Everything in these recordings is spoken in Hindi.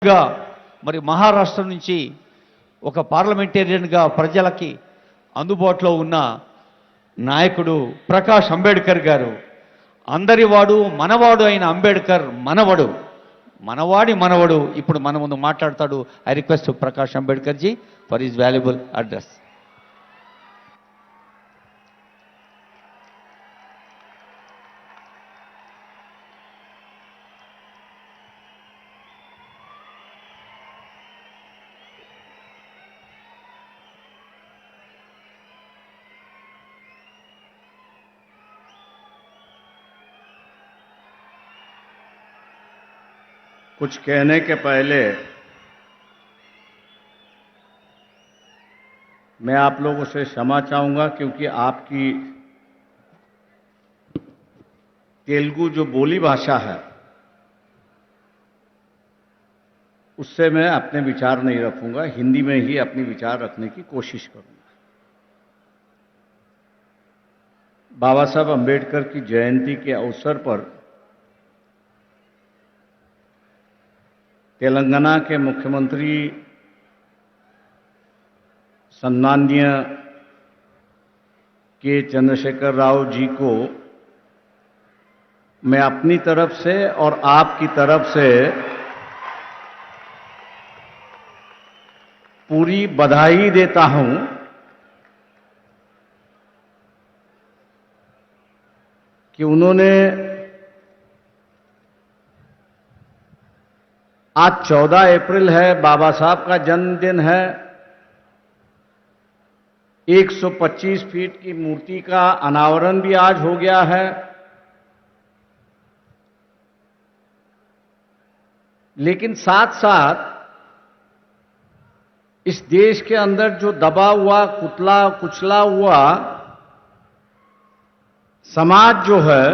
గా మరి మహారాష్ట్ర నుంచి ఒక పార్లమెంటేరియన్గా ప్రజలకి అందుబాటులో ఉన్న నాయకుడు ప్రకాష్ అంబేద్కర్ గారు. అందరివాడు మనవాడు అయిన అంబేద్కర్ మనవడు, మనవాడి మనవడు ఇప్పుడు మన ముందు మాట్లాడతాడు. I request Prakash Ambedkar ji for his valuable address. कुछ कहने के पहले मैं आप लोगों से क्षमा चाहूंगा, क्योंकि आपकी तेलुगु जो बोली भाषा है उससे मैं अपने विचार नहीं रखूंगा, हिंदी में ही अपने विचार रखने की कोशिश करूंगा। बाबा साहब अंबेडकर की जयंती के अवसर पर तेलंगाना के मुख्यमंत्री सम्माननीय के चंद्रशेखर राव जी को मैं अपनी तरफ से और आपकी तरफ से पूरी बधाई देता हूं कि उन्होंने आज 14 अप्रैल है, बाबा साहब का जन्मदिन है। 125 फीट की मूर्ति का अनावरण भी आज हो गया है। लेकिन साथ साथ इस देश के अंदर जो दबा हुआ, कुचला हुआ समाज जो है,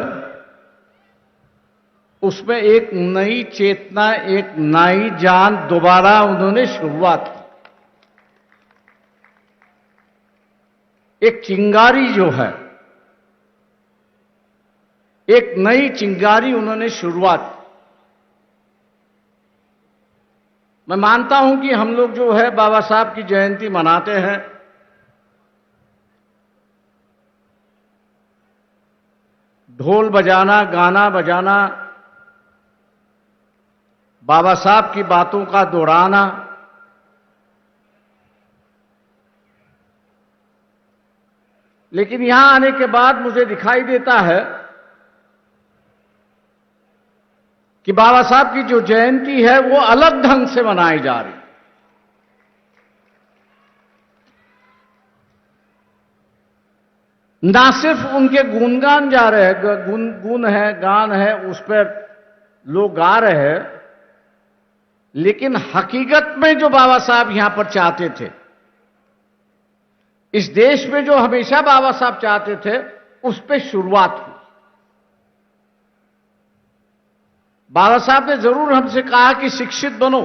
उसमें एक नई चेतना, एक नई जान दोबारा उन्होंने शुरुआत की। एक चिंगारी जो है, एक नई चिंगारी उन्होंने शुरुआत की। मैं मानता हूं कि हम लोग जो है बाबा साहब की जयंती मनाते हैं, ढोल बजाना, गाना बजाना, बाबा साहब की बातों का दोहराना, लेकिन यहां आने के बाद मुझे दिखाई देता है कि बाबा साहब की जो जयंती है वो अलग ढंग से मनाई जा रही। ना सिर्फ उनके गुणगान जा रहे हैं, गुण है, गान है, उस पर लोग गा रहे हैं, लेकिन हकीकत में जो बाबा साहब यहां पर चाहते थे, इस देश में जो हमेशा बाबा साहब चाहते थे, उस पे शुरुआत हुई। बाबा साहब ने जरूर हमसे कहा कि शिक्षित बनो,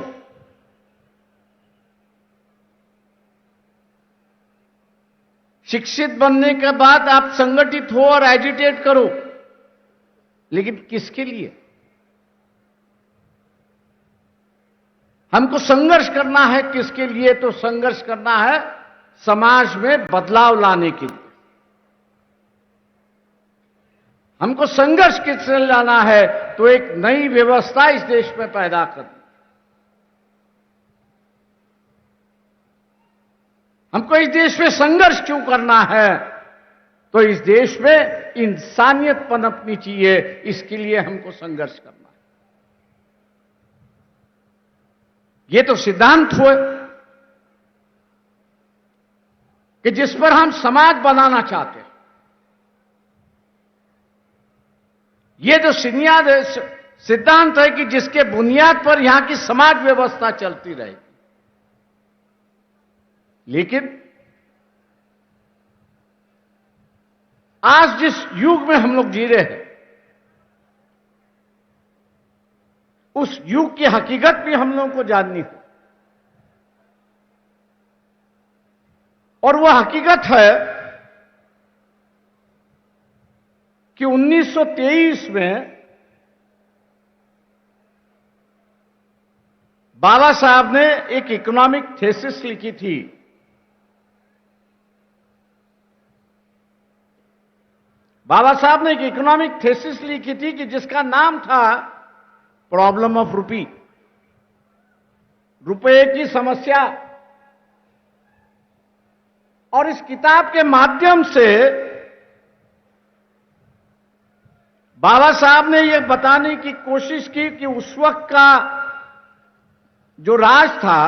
शिक्षित बनने के बाद आप संगठित हो और एजिटेट करो, लेकिन किसके लिए? हमको संघर्ष करना है। किसके लिए? तो संघर्ष करना है समाज में बदलाव लाने के लिए। हमको संघर्ष किससे लाना है? तो एक नई व्यवस्था इस देश में पैदा करनी। हमको इस देश में संघर्ष क्यों करना है? तो इस देश में इंसानियत पनपनी चाहिए, इसके लिए हमको संघर्ष करना है। ये तो सिद्धांत हुए कि जिस पर हम समाज बनाना चाहते हैं। ये जो सिद्धांत है कि जिसके बुनियाद पर यहां की समाज व्यवस्था चलती रहेगी। लेकिन आज जिस युग में हम लोग जी रहे हैं, उस युग की हकीकत भी हम लोगों को जाननी हो। और वह हकीकत है कि 1923 में बाबा साहब ने एक इकोनॉमिक थीसिस लिखी थी। बाबा साहब ने एक इकोनॉमिक थीसिस लिखी थी कि जिसका नाम था प्रॉब्लम ऑफ रूपी, रुपए की समस्या। और इस किताब के माध्यम से बाबा साहब ने यह बताने की कोशिश की कि उस वक्त का जो राज था,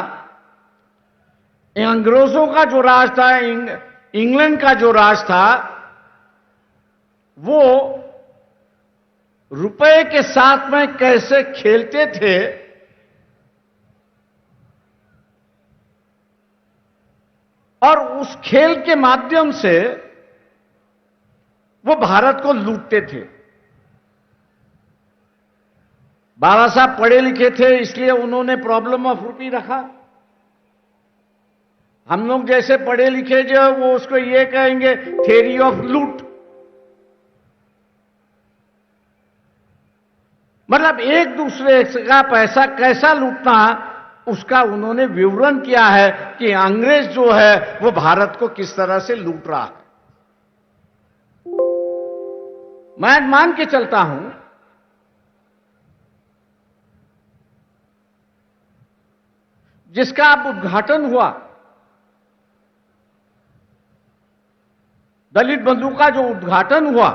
अंग्रेजों का जो राज था, इंग्लैंड का जो राज था, वो रुपए के साथ में कैसे खेलते थे और उस खेल के माध्यम से वो भारत को लूटते थे। बाबा साहब पढ़े लिखे थे, इसलिए उन्होंने प्रॉब्लम ऑफ रूपी रखा। हम लोग जैसे पढ़े लिखे जो वो उसको ये कहेंगे थ्योरी ऑफ लूट। मतलब एक दूसरे का पैसा कैसा लूटना, उसका उन्होंने विवरण किया है कि अंग्रेज जो है वो भारत को किस तरह से लूट रहा है। मैं मान के चलता हूं जिसका अब उद्घाटन हुआ, दलित बंधु का जो उद्घाटन हुआ,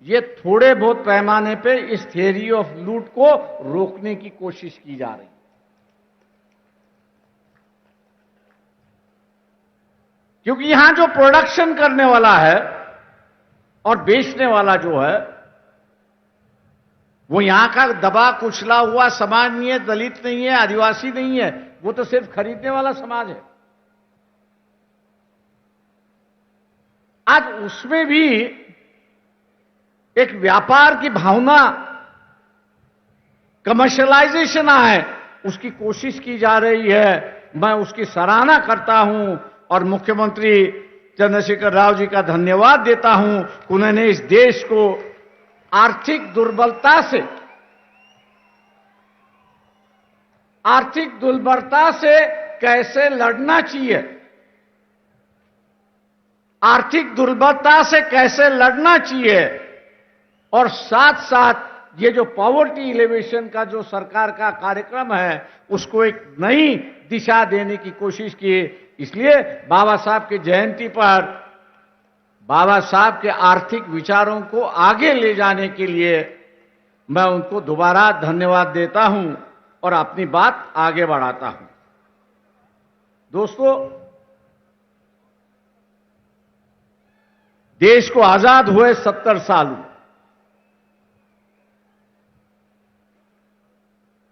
ये थोड़े बहुत पैमाने पे इस थियरी ऑफ लूट को रोकने की कोशिश की जा रही है। क्योंकि यहां जो प्रोडक्शन करने वाला है और बेचने वाला जो है, वो यहां का दबा कुचला हुआ समाज नहीं है, दलित नहीं है, आदिवासी नहीं है, वो तो सिर्फ खरीदने वाला समाज है। आज उसमें भी एक व्यापार की भावना, कमर्शियलाइजेशन है, उसकी कोशिश की जा रही है। मैं उसकी सराहना करता हूं और मुख्यमंत्री चंद्रशेखर राव जी का धन्यवाद देता हूं कि उन्होंने इस देश को आर्थिक दुर्बलता से कैसे लड़ना चाहिए, आर्थिक दुर्बलता से कैसे लड़ना चाहिए, और साथ साथ ये जो पॉवर्टी एलिवेशन का जो सरकार का कार्यक्रम है, उसको एक नई दिशा देने की कोशिश की। इसलिए बाबा साहब की जयंती पर बाबा साहब के आर्थिक विचारों को आगे ले जाने के लिए मैं उनको दोबारा धन्यवाद देता हूं और अपनी बात आगे बढ़ाता हूं। दोस्तों, देश को आजाद हुए 70 साल हुए,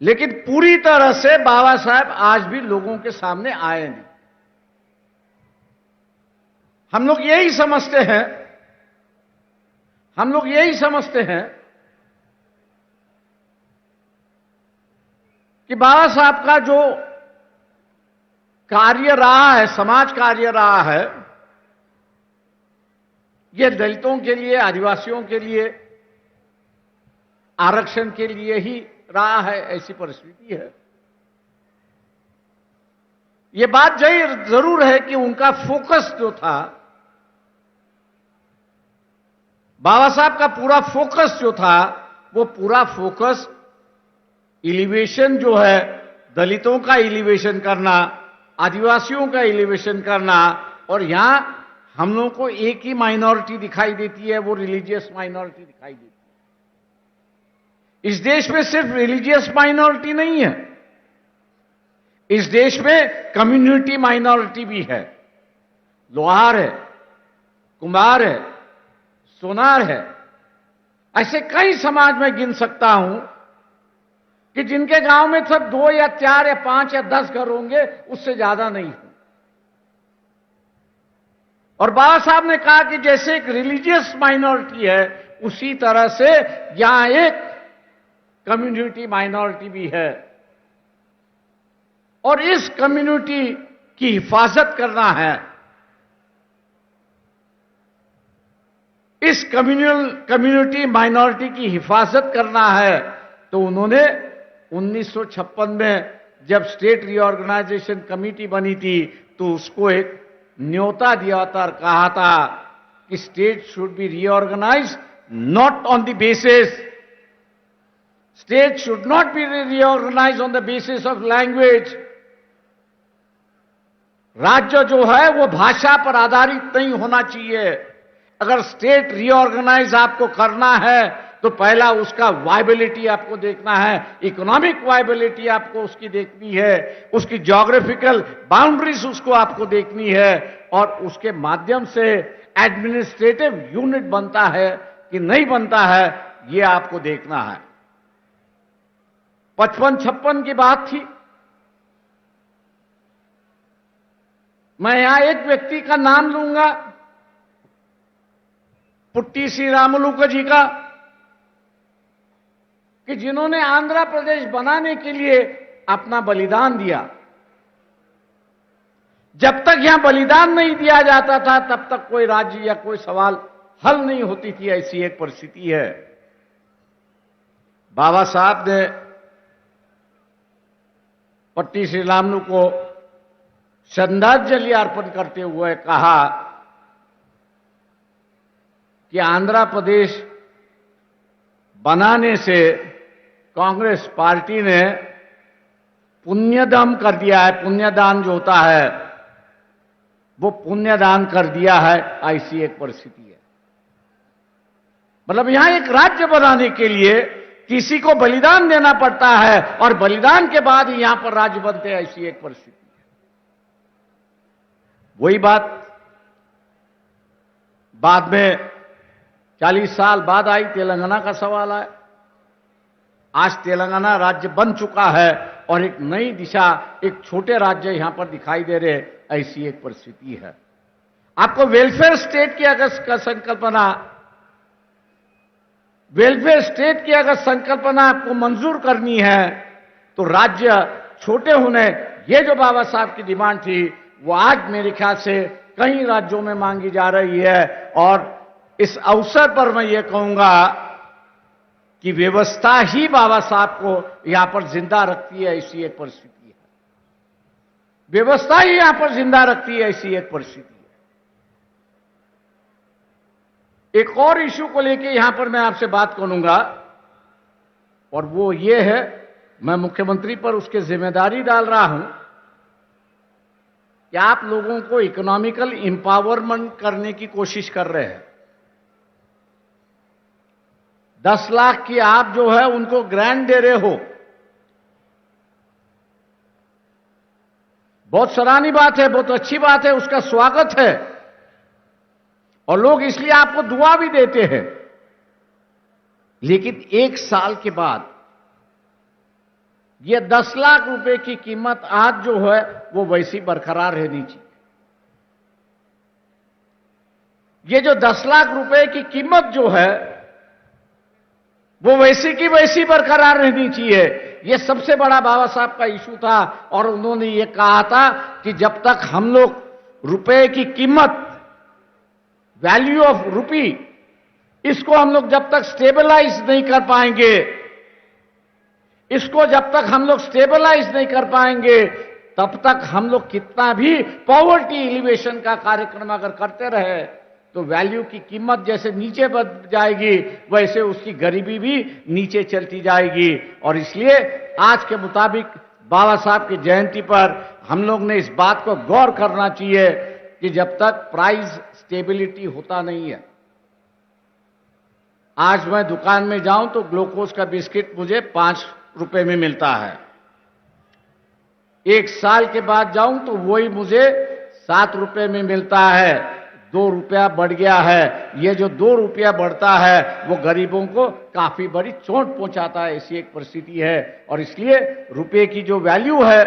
लेकिन पूरी तरह से बाबा साहब आज भी लोगों के सामने आए नहीं। हम लोग यही समझते हैं कि बाबा साहब का जो कार्य रहा है, समाज कार्य रहा है, ये दलितों के लिए, आदिवासियों के लिए, आरक्षण के लिए ही रहा है, ऐसी परिस्थिति है। ये बात जरूर है कि उनका फोकस जो था, बाबा साहब का पूरा फोकस जो था, वो पूरा फोकस एलिवेशन जो है, दलितों का एलिवेशन करना, आदिवासियों का एलिवेशन करना, और यहां हम लोगों को एक ही माइनॉरिटी दिखाई देती है, वो रिलीजियस माइनॉरिटी दिखाई देती है। इस देश में सिर्फ रिलीजियस माइनॉरिटी नहीं है, इस देश में कम्युनिटी माइनॉरिटी भी है। लोहार है, कुम्हार है, सोनार है, ऐसे कई समाज में गिन सकता हूं कि जिनके गांव में सब 2 या 4 या 5 या 10 घर होंगे, उससे ज्यादा नहीं हो। और बाबा साहब ने कहा कि जैसे एक रिलीजियस माइनॉरिटी है, उसी तरह से यहां एक कम्युनिटी माइनॉरिटी भी है, और इस कम्युनिटी की हिफाजत करना है, इस कम्युनिटी माइनॉरिटी की हिफाजत करना है। तो उन्होंने 1956 में जब स्टेट रीऑर्गेनाइजेशन कमेटी बनी थी तो उसको एक न्योता दिया था और कहा था कि state should be reorganise not on the basis, state should not be reorganise on the basis of language. राज्य जो है वो भाषा पर आधारित नहीं होना चाहिए। अगर स्टेट रीऑर्गेनाइज आपको करना है तो पहला उसका वायबिलिटी आपको देखना है, इकोनॉमिक वायबिलिटी आपको उसकी देखनी है, उसकी ज्योग्राफिकल बाउंड्रीज उसको आपको देखनी है, और उसके माध्यम से एडमिनिस्ट्रेटिव यूनिट बनता है कि नहीं बनता है ये आपको देखना है। 55-56 की बात थी। मैं यहां एक व्यक्ति का नाम लूंगा, पुट्टी श्रीरामुलु जी का, कि जिन्होंने आंध्र प्रदेश बनाने के लिए अपना बलिदान दिया। जब तक यहां बलिदान नहीं दिया जाता था तब तक कोई राज्य या कोई सवाल हल नहीं होती थी, ऐसी एक परिस्थिति है। बाबा साहब ने पट्टी श्रीरामुलु को श्रद्धांजलि अर्पण करते हुए कहा कि आंध्र प्रदेश बनाने से कांग्रेस पार्टी ने पुण्यदान कर दिया है, पुण्यदान जो होता है वो पुण्यदान कर दिया है, ऐसी एक परिस्थिति है। मतलब यहां एक राज्य बनाने के लिए किसी को बलिदान देना पड़ता है और बलिदान के बाद ही यहां पर राज्य बनते हैं, ऐसी एक परिस्थिति है। वही बात बाद में 40 साल बाद आई, तेलंगाना का सवाल आया। आज तेलंगाना राज्य बन चुका है और एक नई दिशा, एक छोटे राज्य यहां पर दिखाई दे रहे, ऐसी एक परिस्थिति है। आपको वेलफेयर स्टेट की अगर संकल्पना, वेलफेयर स्टेट की अगर संकल्पना आपको मंजूर करनी है तो राज्य छोटे होने, ये जो बाबा साहब की डिमांड थी वो आज मेरे ख्याल से कई राज्यों में मांगी जा रही है। और इस अवसर पर मैं ये कहूंगा कि व्यवस्था ही बाबा साहब को यहां पर जिंदा रखती है, ऐसी एक परिस्थिति है। व्यवस्था ही यहां पर जिंदा रखती है, ऐसी एक परिस्थिति है। एक और इशू को लेके यहां पर मैं आपसे बात करूंगा और वो ये है, मैं मुख्यमंत्री पर उसकी जिम्मेदारी डाल रहा हूं कि आप लोगों को इकोनॉमिकल एम्पावरमेंट करने की कोशिश कर रहे हैं। 10 लाख की आप जो है उनको ग्रांट दे रहे हो, बहुत सराहनीय बात है, बहुत अच्छी बात है, उसका स्वागत है और लोग इसलिए आपको दुआ भी देते हैं। लेकिन 1 साल के बाद ये 10 लाख रुपए की कीमत आज जो है वो वैसी बरकरार रहनी चाहिए। ये जो 10 लाख रुपए की कीमत जो है वो वैसी की वैसी बरकरार रहनी चाहिए। ये सबसे बड़ा बाबा साहब का इशू था और उन्होंने ये कहा था कि जब तक हम लोग रुपए की कीमत, वैल्यू ऑफ रुपी, इसको हम लोग जब तक स्टेबलाइज नहीं कर पाएंगे, इसको जब तक हम लोग स्टेबलाइज नहीं कर पाएंगे तब तक हम लोग कितना भी पॉवर्टी एलिवेशन का कार्यक्रम अगर करते रहे तो वैल्यू की कीमत जैसे नीचे बढ़ जाएगी वैसे उसकी गरीबी भी नीचे चलती जाएगी। और इसलिए आज के मुताबिक बाबा साहब की जयंती पर हम लोग ने इस बात को गौर करना चाहिए कि जब तक प्राइस स्टेबिलिटी होता नहीं है, आज मैं दुकान में जाऊं तो ग्लूकोज का बिस्किट मुझे 5 रुपए में मिलता है, 1 साल के बाद जाऊं तो वही मुझे 7 रुपए में मिलता है, 2 रुपया बढ़ गया है। ये जो 2 रुपया बढ़ता है वो गरीबों को काफी बड़ी चोट पहुंचाता है, ऐसी एक परिस्थिति है। और इसलिए रुपए की जो वैल्यू है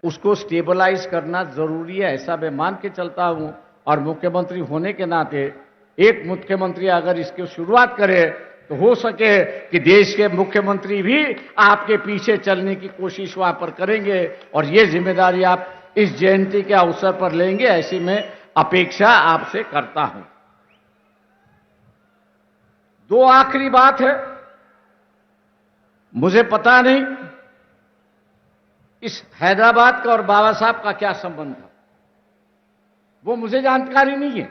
उसको स्टेबलाइज करना जरूरी है, ऐसा मैं मान के चलता हूं। और मुख्यमंत्री होने के नाते एक मुख्यमंत्री अगर इसकी शुरुआत करे तो हो सके कि देश के मुख्यमंत्री भी आपके पीछे चलने की कोशिश वहां पर करेंगे और ये जिम्मेदारी आप इस जयंती के अवसर पर लेंगे, ऐसी मैं अपेक्षा आपसे करता हूं। 2 आखिरी बात है, मुझे पता नहीं इस हैदराबाद का और बाबा साहब का क्या संबंध था, वो मुझे जानकारी नहीं है।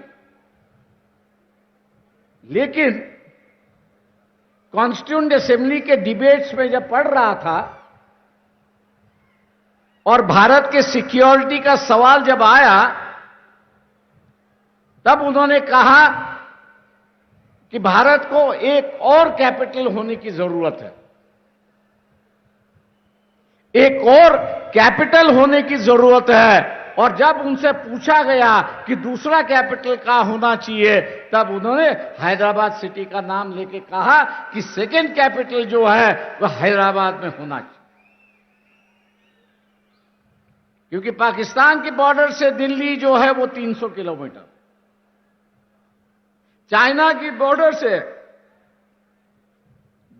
लेकिन कॉन्स्टिट्यूएंट असेंबली के डिबेट्स में जब पढ़ रहा था और भारत के सिक्योरिटी का सवाल जब आया, तब उन्होंने कहा कि भारत को एक और कैपिटल होने की जरूरत है, एक और कैपिटल होने की जरूरत है। और जब उनसे पूछा गया कि दूसरा कैपिटल कहां होना चाहिए, तब उन्होंने हैदराबाद सिटी का नाम लेके कहा कि सेकंड कैपिटल जो है वह हैदराबाद में होना चाहिए। क्योंकि पाकिस्तान की बॉर्डर से दिल्ली जो है वो 300 किलोमीटर, चाइना की बॉर्डर से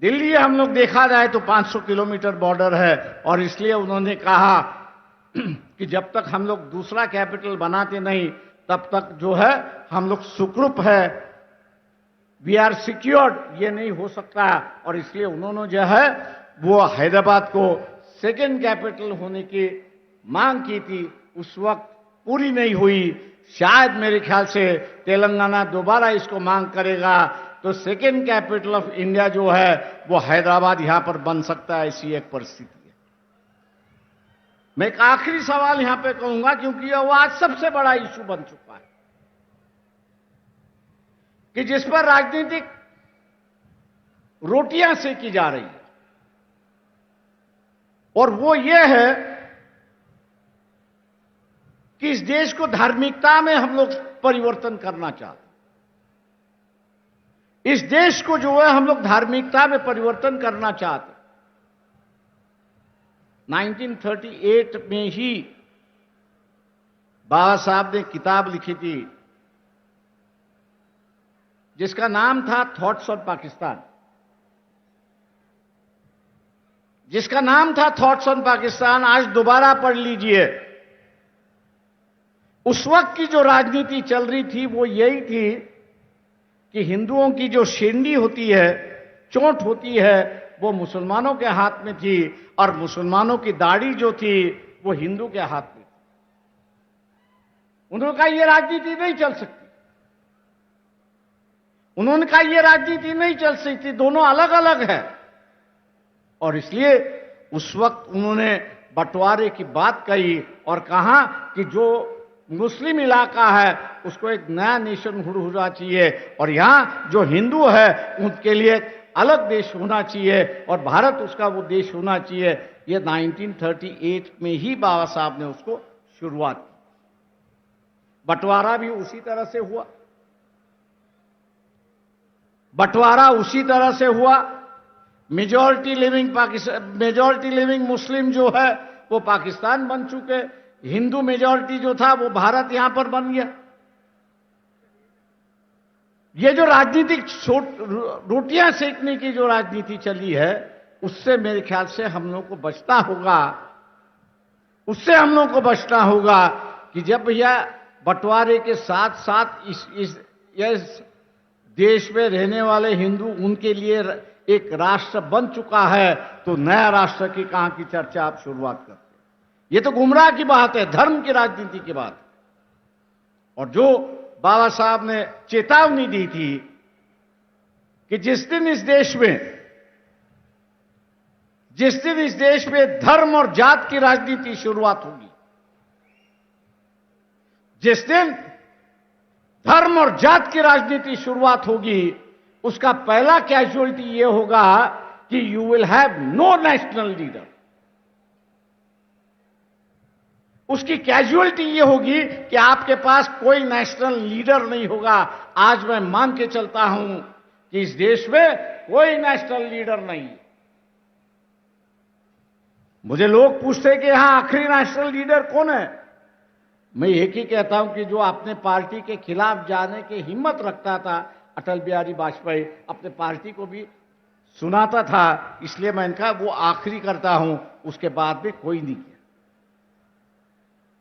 दिल्ली हम लोग देखा जाए तो 500 किलोमीटर बॉर्डर है। और इसलिए उन्होंने कहा कि जब तक हम लोग दूसरा कैपिटल बनाते नहीं, तब तक जो है हम लोग सुखरूप है, वी आर सिक्योर्ड, ये नहीं हो सकता। और इसलिए उन्होंने जो है वो हैदराबाद को सेकंड कैपिटल होने की मांग की थी। उस वक्त पूरी नहीं हुई। शायद मेरे ख्याल से तेलंगाना दोबारा इसको मांग करेगा तो सेकंड कैपिटल ऑफ इंडिया जो है वो हैदराबाद यहां पर बन सकता है। ऐसी एक परिस्थिति है। मैं एक आखिरी सवाल यहां पे कहूंगा, क्योंकि वो आज सबसे बड़ा इशू बन चुका है कि जिस पर राजनीतिक रोटियां सेकी जा रही है, और वो ये है कि इस देश को धार्मिकता में हम लोग परिवर्तन करना चाहते हैं। इस देश को जो है हम लोग धार्मिकता में परिवर्तन करना चाहते हैं। 1938 में ही बाबा साहब ने किताब लिखी थी जिसका नाम था थॉट्स ऑन पाकिस्तान, जिसका नाम था थॉट्स ऑन पाकिस्तान। आज दोबारा पढ़ लीजिए। उस वक्त की जो राजनीति चल रही थी वो यही थी कि हिंदुओं की जो शेंडी होती है, चोट होती है, वो मुसलमानों के हाथ में थी, और मुसलमानों की दाढ़ी जो थी वो हिंदू के हाथ में थी। उन्होंने कहा यह राजनीति नहीं चल सकती। उन्होंने कहा यह राजनीति नहीं चल सकती, दोनों अलग अलग है। और इसलिए उस वक्त उन्होंने बंटवारे की बात कही और कहा कि जो मुस्लिम इलाका है उसको एक नया नेशन होना चाहिए, और यहां जो हिंदू है उनके लिए एक अलग देश होना चाहिए, और भारत उसका वो देश होना चाहिए। ये 1938 में ही बाबा साहब ने उसको शुरुआत की। बंटवारा भी उसी तरह से हुआ, बंटवारा उसी तरह से हुआ। मेजॉरिटी लिविंग मुस्लिम जो है वो पाकिस्तान बन चुके, हिंदू मेजॉरिटी जो था वो भारत यहां पर बन गया। ये जो राजनीतिक रोटियां सेकने की जो राजनीति चली है, उससे मेरे ख्याल से हम लोग को बचना होगा। उससे हम लोग को बचना होगा कि जब भैया बंटवारे के साथ साथ इस देश में रहने वाले हिंदू उनके लिए एक राष्ट्र बन चुका है, तो नया राष्ट्र की कहां की चर्चा आप शुरुआत करते हैं? ये तो गुमराह की बात है, धर्म की राजनीति की बात है। और जो बाबा साहब ने चेतावनी दी थी कि जिस दिन इस देश में धर्म और जात की राजनीति शुरुआत होगी, जिस दिन धर्म और जात की राजनीति शुरुआत होगी, उसका पहला कैजुअलिटी यह होगा कि you will have no national leader. उसकी कैजुअलिटी यह होगी कि आपके पास कोई नेशनल लीडर नहीं होगा। आज मैं मान के चलता हूं कि इस देश में कोई नेशनल लीडर नहीं। मुझे लोग पूछते हैं कि यहां आखिरी नेशनल लीडर कौन है। मैं एक ही कहता हूं कि जो अपने पार्टी के खिलाफ जाने की हिम्मत रखता था, अटल बिहारी वाजपेयी अपने पार्टी को भी सुनाता था, इसलिए मैं इनका वो आखिरी करता हूं, उसके बाद में कोई नहीं किया।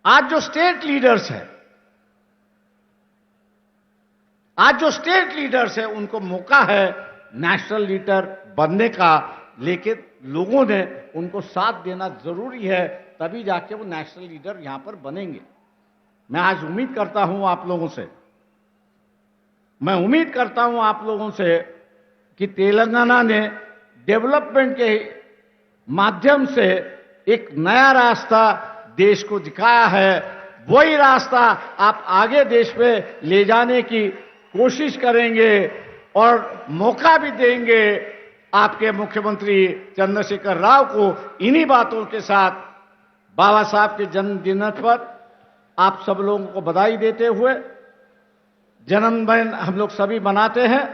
आज जो स्टेट लीडर्स है, उनको मौका है नेशनल लीडर बनने का। लेकिन लोगों ने उनको साथ देना जरूरी है, तभी जाके वो नेशनल लीडर यहां पर बनेंगे। मैं आज उम्मीद करता हूं आप लोगों से, मैं उम्मीद करता हूं आप लोगों से कि तेलंगाना ने डेवलपमेंट के माध्यम से एक नया रास्ता देश को दिखाया है। वही रास्ता आप आगे देश पे ले जाने की कोशिश करेंगे और मौका भी देंगे आपके मुख्यमंत्री चंद्रशेखर राव को। इन्हीं बातों के साथ बाबा साहब के जन्मदिन पर आप सब लोगों को बधाई देते हुए, जन्मदिन हम लोग सभी मनाते हैं,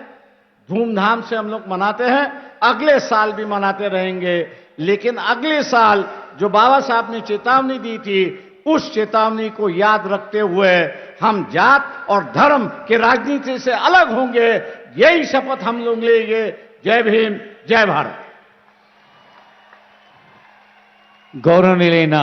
धूमधाम से हम लोग मनाते हैं, अगले साल भी मनाते रहेंगे। लेकिन अगले साल जो बाबा साहब ने चेतावनी दी थी, उस चेतावनी को याद रखते हुए हम जात और धर्म के राजनीति से अलग होंगे, यही शपथ हम लोग लेंगे। जय भीम, जय भारत। गौरवनीయులైన